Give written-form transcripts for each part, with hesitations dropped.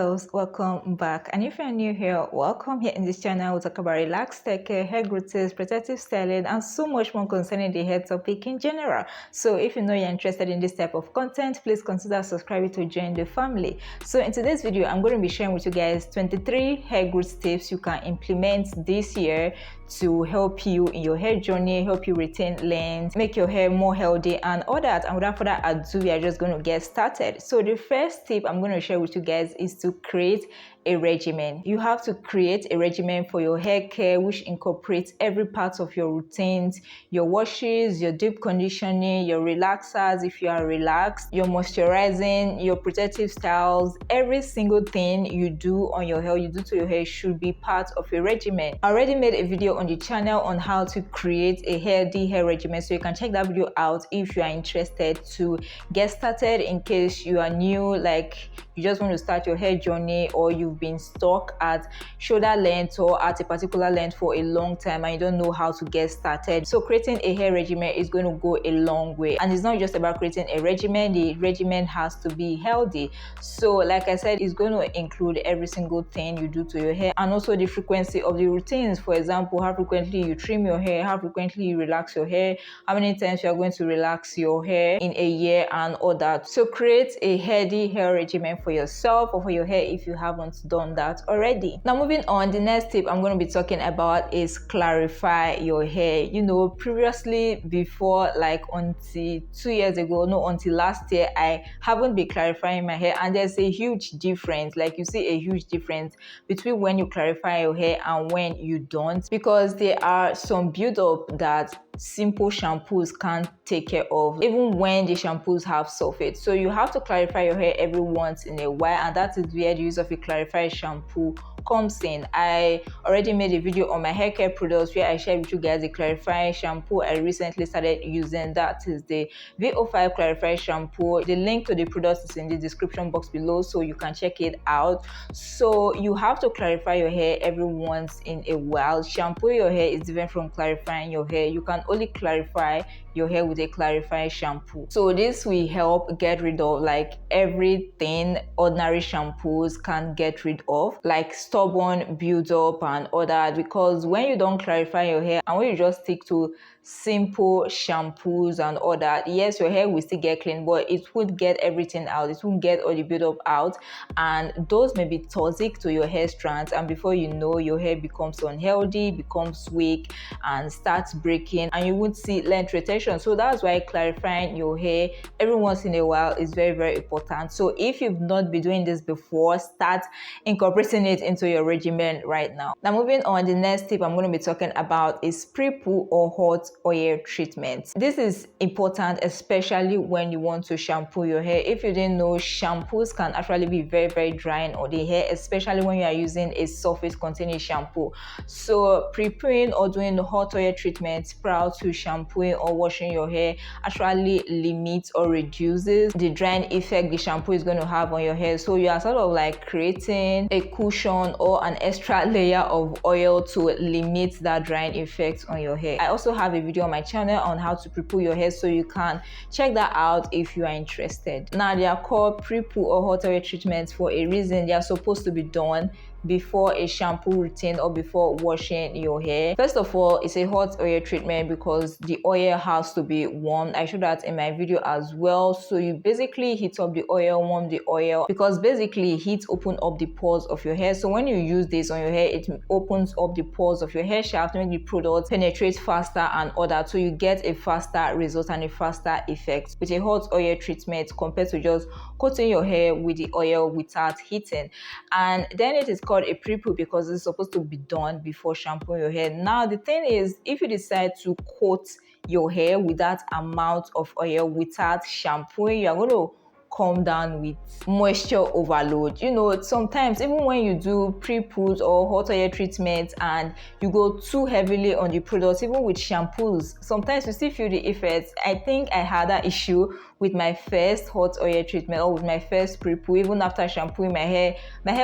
girls, welcome back. And if you're new here, welcome. Here in this channel we'll talk about relaxed hair growth tips, protective styling, and so much more concerning the hair topic in general. So if you know you're interested in this type of content, please consider subscribing to join the family. So in today's video, I'm going to be sharing with you guys 23 hair growth tips you can implement this year to help you in your hair journey, help you retain length, make your hair more healthy and all that. And without further ado, we are just going to get started. So the first tip I'm going to share with you guys is to create a regimen. You have to create a regimen for your hair care which incorporates every part of your routines, your washes, your deep conditioning, your relaxers if you are relaxed, your moisturizing, your protective styles. Every single thing you do on your hair, you do to your hair, should be part of a regimen. I already made a video on the channel on how to create a healthy hair regimen, so you can check that video out if you are interested to get started. In case you are new, like you just want to start your hair journey, or you've been stuck at shoulder length or at a particular length for a long time and you don't know how to get started. So creating a hair regimen is going to go a long way. And it's not just about creating a regimen, the regimen has to be healthy. So like I said, it's going to include every single thing you do to your hair, and also the frequency of the routines. For example, how frequently you trim your hair, how frequently you relax your hair, how many times you are going to relax your hair in a year, and all that. So create a healthy hair regimen for yourself or for your hair if you haven't done that already. Now moving on, the next tip I'm going to be talking about is clarify your hair. You know, previously, before, like until 2 years ago, no, until last year, I haven't been clarifying my hair, and there's a huge difference. Like you see a huge difference between when you clarify your hair and when you don't, because there are some build-up that simple shampoos can't take care of, even when the shampoos have sulfate. So you have to clarify your hair every once in a while, and that is where the use of a clarified shampoo comes in. I already made a video on my hair care products where I shared with you guys a clarifying shampoo I recently started using. That is the VO5 clarified shampoo. The link to the product is in the description box below, so you can check it out. So you have to clarify your hair every once in a while. Shampoo your hair is different from clarifying your hair. You can only clarify your hair with a clarifying shampoo. So this will help get rid of like everything ordinary shampoos can't get rid of, like stubborn build up and all that. Because when you don't clarify your hair and when you just stick to simple shampoos and all that, yes, your hair will still get clean, but it won't get everything out. It won't get all the build up out, and those may be toxic to your hair strands, and before you know, your hair becomes unhealthy, becomes weak, and starts breaking, and you won't see length retention. So that's why clarifying your hair every once in a while is very, very important. So if you've not been doing this before, start incorporating it into your regimen right now. Now moving on, the next tip I'm going to be talking about is pre-poo or hot oil treatment. This is important, especially when you want to shampoo your hair. If you didn't know, shampoos can actually be very, very drying on the hair, especially when you are using a surface containing shampoo. So pre-pooing or doing the hot oil treatment prior to shampooing or washing your hair actually limits or reduces the drying effect the shampoo is going to have on your hair. So you are sort of like creating a cushion or an extra layer of oil to limit that drying effect on your hair. I also have a video on my channel on how to pre-poo your hair, so you can check that out if you are interested. Now, they are called pre-poo or hot oil treatments for a reason. They are supposed to be done before a shampoo routine or before washing your hair. First of all, it's a hot oil treatment because the oil has to be warmed. I showed that in my video as well. So you basically heat up the oil, warm the oil, because basically heat opens up the pores of your hair. So when you use this on your hair, it opens up the pores of your hair shaft to make the product penetrate faster and all that. So you get a faster result and a faster effect with a hot oil treatment compared to just coating your hair with the oil without heating. And then it is called a pre-poo because it's supposed to be done before shampooing your hair. Now the thing is, if you decide to coat your hair with that amount of oil without shampooing, you are going to come down with moisture overload. You know, sometimes even when you do pre-poos or hot oil treatments and you go too heavily on the products, even with shampoos, sometimes you still feel the effects. I think I had that issue with my first hot oil treatment or with my first pre-poo. Even after shampooing my hair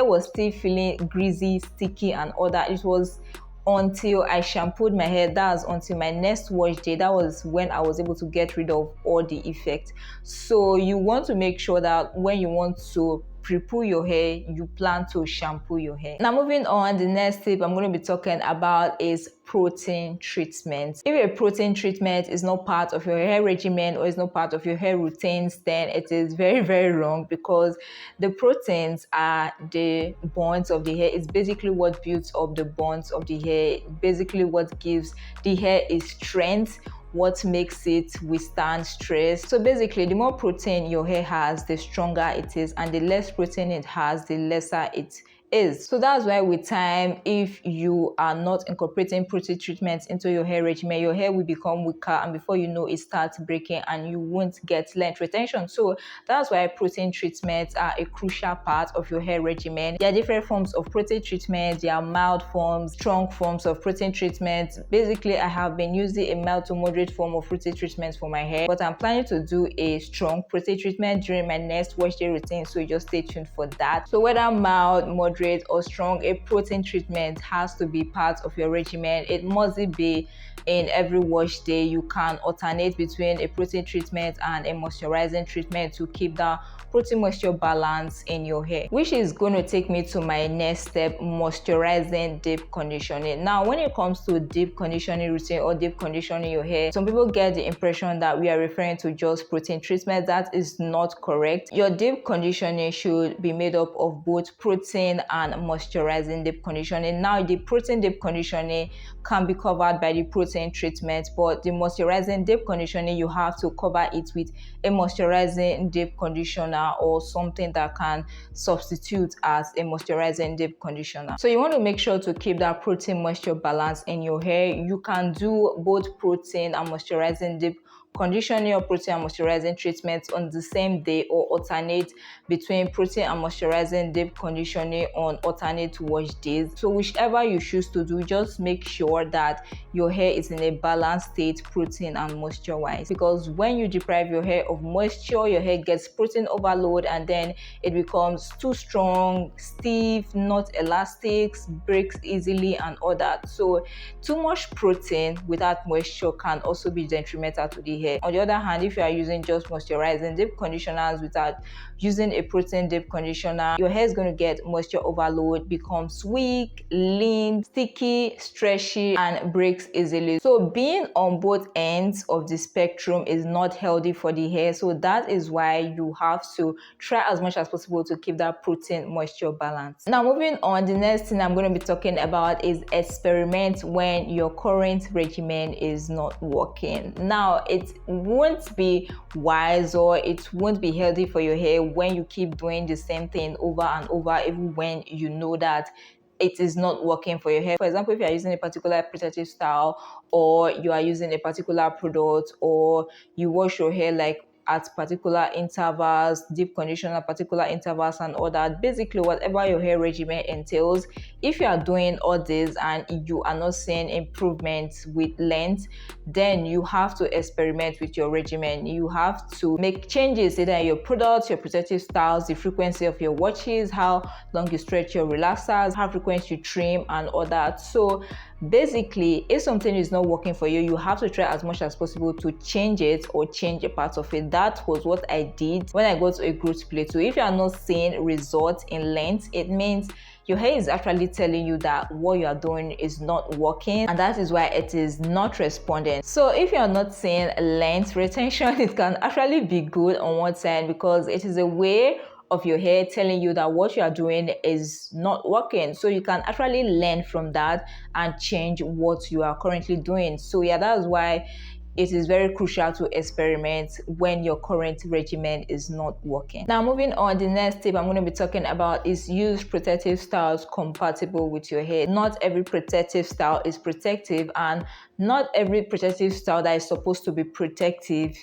was still feeling greasy, sticky and all that. It was until I shampooed my hair. That's until my next wash day. That was when I was able to get rid of all the effects. So you want to make sure that when you want to pre-poo your hair, you plan to shampoo your hair. Now moving on, the next tip I'm going to be talking about is protein treatment. If a protein treatment is not part of your hair regimen or is not part of your hair routines, then it is very, very wrong, because the proteins are the bonds of the hair. It's basically what builds up the bonds of the hair, basically what gives the hair its strength, what makes it withstand stress. So basically, the more protein your hair has, the stronger it is, and the less protein it has, the lesser it is. So that's why with time, if you are not incorporating protein treatments into your hair regimen, your hair will become weaker, and before you know, it starts breaking and you won't get length retention. So that's why protein treatments are a crucial part of your hair regimen. There are different forms of protein treatment. There are mild forms, strong forms of protein treatment. Basically, I have been using a mild to moderate form of protein treatment for my hair, but I'm planning to do a strong protein treatment during my next wash day routine, so just stay tuned for that. So whether mild, moderate or strong, a protein treatment has to be part of your regimen. It mustn't be in every wash day. You can alternate between a protein treatment and a moisturizing treatment to keep that protein moisture balance in your hair, which is going to take me to my next step, moisturizing deep conditioning. Now when it comes to deep conditioning routine or deep conditioning your hair, some people get the impression that we are referring to just protein treatment. That is not correct. Your deep conditioning should be made up of both protein and moisturizing deep conditioning. Now the protein deep conditioning can be covered by the protein treatment, but the moisturizing deep conditioning, you have to cover it with a moisturizing deep conditioner or something that can substitute as a moisturizing deep conditioner. So you want to make sure to keep that protein moisture balance in your hair. You can do both protein and moisturizing deep conditioning or protein and moisturizing treatments on the same day, or alternate between protein and moisturizing deep conditioning on alternate wash days. So whichever you choose to do, just make sure that your hair is in a balanced state, protein and moisture wise, because when you deprive your hair of moisture, your hair gets protein overload and then it becomes too strong, stiff, not elastic, breaks easily and all that. So too much protein without moisture can also be detrimental to the hair. On the other hand, if you are using just moisturizing deep conditioners without using a protein deep conditioner, your hair is going to get moisture overload, becomes weak, lean, sticky, stretchy, and breaks easily. So being on both ends of the spectrum is not healthy for the hair. So that is why you have to try as much as possible to keep that protein moisture balance. Now moving on, the next thing I'm going to be talking about is experiment when your current regimen is not working. Now it won't be wise or it won't be healthy for your hair when you keep doing the same thing over and over, even when you know that it is not working for your hair. For example, if you are using a particular protective style, or you are using a particular product, or you wash your hair like at particular intervals, deep condition at particular intervals and all that, basically whatever your hair regimen entails, if you are doing all this and you are not seeing improvements with length, then you have to experiment with your regimen. You have to make changes either in your products, your protective styles, the frequency of your washes, how long you stretch your relaxers, how frequent you trim and all that. So basically, if something is not working for you, you have to try as much as possible to change it or change a part of it. That was what I did when I got to a growth plateau. If you are not seeing results in length, it means your hair is actually telling you that what you are doing is not working, and that is why it is not responding. So if you are not seeing length retention, it can actually be good on one side, because it is a way of your hair telling you that what you are doing is not working. So you can actually learn from that and change what you are currently doing. So yeah, that's why it is very crucial to experiment when your current regimen is not working. Now moving on, the next tip I'm going to be talking about is use protective styles compatible with your hair. Not every protective style is protective, and not every protective style that is supposed to be protective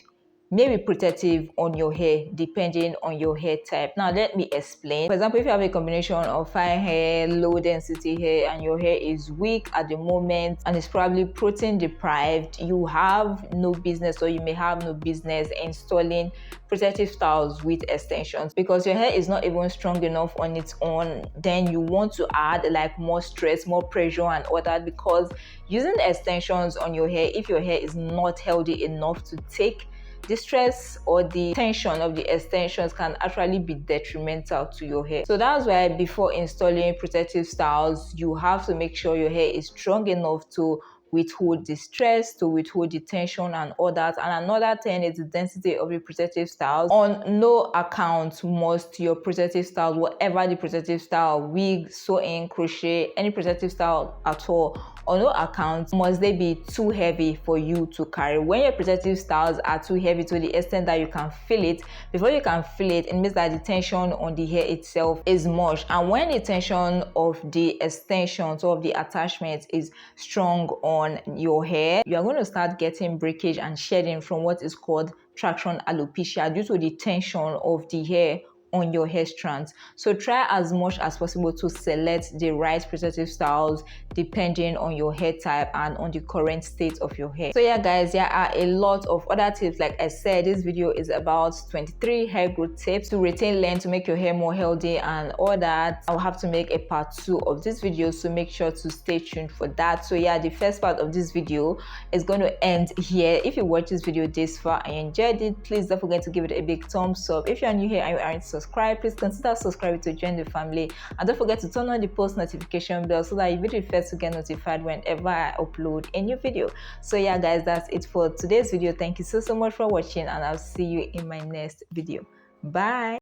may be protective on your hair, depending on your hair type. Now let me explain. For example, if you have a combination of fine hair, low density hair, and your hair is weak at the moment and it's probably protein deprived, you have no business, or you may have no business installing protective styles with extensions, because your hair is not even strong enough on its own. Then you want to add like more stress, more pressure and all that, because using extensions on your hair, if your hair is not healthy enough to take the stress or the tension of the extensions can actually be detrimental to your hair. So that's why before installing protective styles, you have to make sure your hair is strong enough to withhold the stress, to withhold the tension and all that. And another thing is the density of the protective styles. On no account must your protective style, whatever the protective style, wig, sewing, crochet, any protective style at all, on no account must they be too heavy for you to carry. When your protective styles are too heavy to the extent that you can feel it, before you can feel it, it means that the tension on the hair itself is much. And when the tension of the extensions of the attachment is strong on your hair, you are going to start getting breakage and shedding from what is called traction alopecia due to the tension of the hair on your hair strands. So try as much as possible to select the right protective styles depending on your hair type and on the current state of your hair. So yeah guys, there are a lot of other tips. Like I said, this video is about 23 hair growth tips to retain length, to make your hair more healthy and all that. I'll have to make a part 2 of this video, so make sure to stay tuned for that. So yeah, the first part of this video is going to end here. If you watched this video this far and you enjoyed it, please don't forget to give it a big thumbs up. If you're new here and you aren't subscribed, please consider subscribing to join the family, and don't forget to turn on the post notification bell so that you'll be the first to get notified whenever I upload a new video. So yeah guys, that's it for today's video. Thank you so much for watching, and I'll see you in my next video. Bye.